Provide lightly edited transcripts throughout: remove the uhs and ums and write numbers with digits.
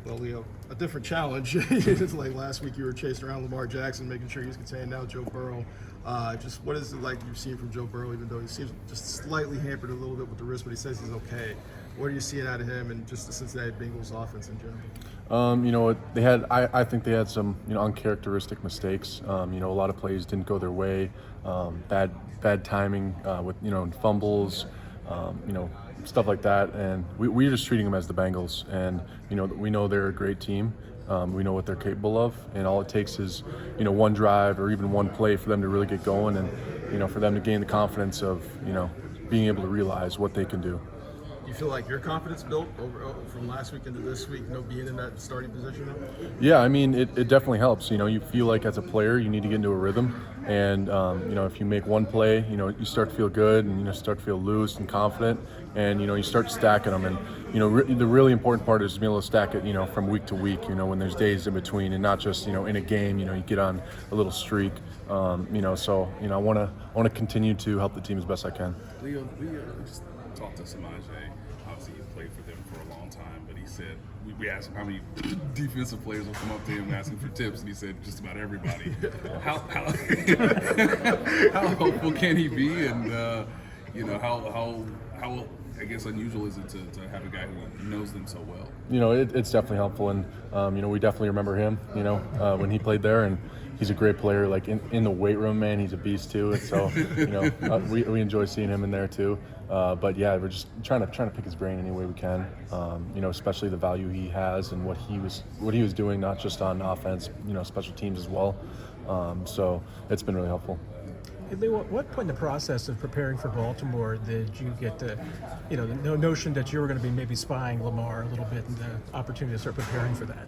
Well, Leo, a different challenge. It's like last week you were chasing around Lamar Jackson, making sure he was contained. Now Joe Burrow. Just what is it like you've seen from Joe Burrow, even though he seems just slightly hampered a little bit with the wrist, but he says he's okay. What are you seeing out of him and just the Cincinnati Bengals offense in general? They had. I think they had some uncharacteristic mistakes. A lot of plays didn't go their way. Bad timing with fumbles. Stuff like that, and we're just treating them as the Bengals, and we know they're a great team. We know what they're capable of, and all it takes is one drive or even one play for them to really get going, and for them to gain the confidence of being able to realize what they can do. Do you feel like your confidence built from last week into this week, being in that starting position? Yeah, I mean, it definitely helps. You feel like as a player you need to get into a rhythm, and if you make one play, you start to feel good, and start to feel loose and confident, and you start stacking them. And the really important part is to be able to stack it, from week to week. When there's days in between, and not just in a game. You get on a little streak. So I want to continue to help the team as best I can. Leo, we just talked to Samaj. Obviously, he played for them for a long time, but he said we asked him how many defensive players will come up to him asking for tips, and he said just about everybody. How hopeful can he be, and how I guess unusual is it to have a guy who knows them so well? It's definitely helpful, and we definitely remember him. When he played there, and he's a great player. Like in the weight room, man, he's a beast too. And so we enjoy seeing him in there too. But yeah, we're just trying to pick his brain any way we can. Especially the value he has and what he was doing, not just on offense, special teams as well. So it's been really helpful. Hey, Leo, at what point in the process of preparing for Baltimore did you get the notion that you were going to be maybe spying Lamar a little bit and the opportunity to start preparing for that?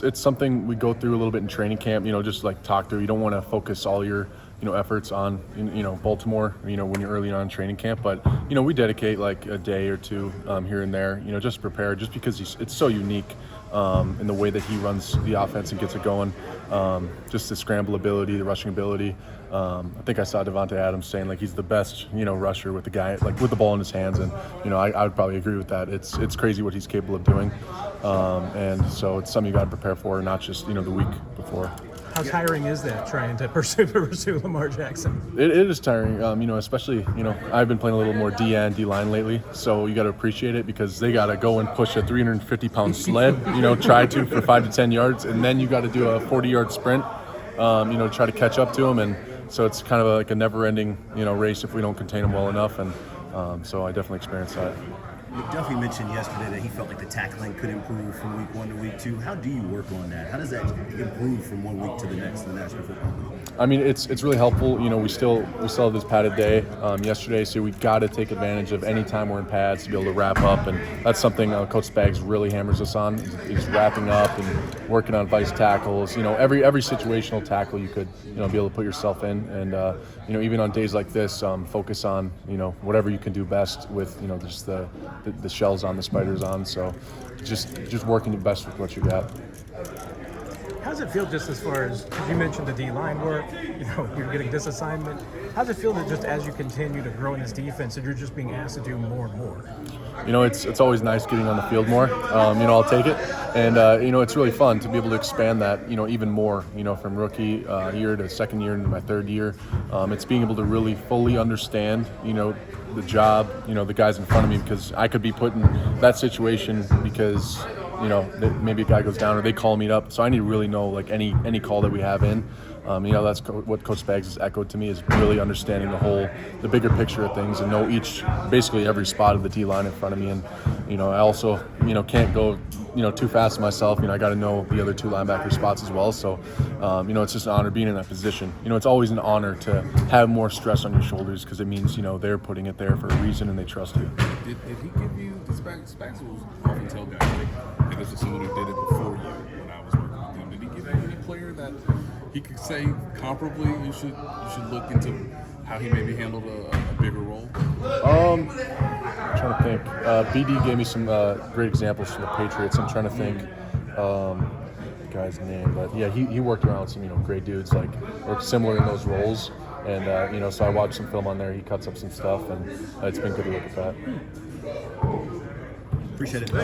It's something we go through a little bit in training camp. Just like talk through. You don't want to focus all your efforts on Baltimore. When you're early on in training camp, but we dedicate like a day or two here and there. Just to prepare, just because it's so unique in the way that he runs the offense and gets it going. Just the scramble ability, the rushing ability. I think I saw Devontae Adams saying like he's the best rusher with the guy like with the ball in his hands, and I would probably agree with that. It's crazy what he's capable of doing, and so it's something you got to prepare for, not just the week before. How tiring is that trying to pursue Lamar Jackson? It is tiring, especially I've been playing a little more D-line lately, so you got to appreciate it because they got to go and push a 350-pound sled, try to for 5 to 10 yards, and then you got to do a 40-yard sprint, try to catch up to them, and so it's kind of like a never-ending race if we don't contain them well enough, and so I definitely experienced that. McDuffie mentioned yesterday that he felt like the tackling could improve from week 1 to week 2. How do you work on that? How does that improve from 1 week to the next in the National Football League? I mean, it's really helpful. We still have this padded day yesterday, so we got to take advantage of any time we're in pads to be able to wrap up, and that's something Coach Spags really hammers us on. Is wrapping up and working on vice tackles. Every situational tackle you could be able to put yourself in, and even on days like this, focus on whatever you can do best with just the shells on, the spiders on. So just working your best with what you got. How does it feel just as far as you mentioned the D-line work, you're getting this assignment. How does it feel that just as you continue to grow in this defense that you're just being asked to do more and more? It's always nice getting on the field more. I'll take it. And, it's really fun to be able to expand that, even more, from rookie year to second year into my third year. It's being able to really fully understand, the job, the guys in front of me, because I could be put in that situation because, maybe a guy goes down or they call me up. So I need to really know, like, any call that we have in. That's what Coach Spags has echoed to me, is really understanding the bigger picture of things and know basically every spot of the D-line in front of me. And, I also, can't go, too fast myself. I got to know the other 2 linebacker spots as well. So, it's just an honor being in that position. It's always an honor to have more stress on your shoulders because it means, they're putting it there for a reason and they trust you. Did he give you, Spags was often tell guys, like, this is someone who did it before you when I was working with him. Did he give you any player that he could say comparably you should look into how he maybe handled a bigger role? I'm trying to think. BD gave me some great examples from the Patriots. I'm trying to think the guy's name, but yeah, he worked around some great dudes like or similar in those roles, and so I watched some film on there. He cuts up some stuff, and it's been good to look at that. Appreciate it.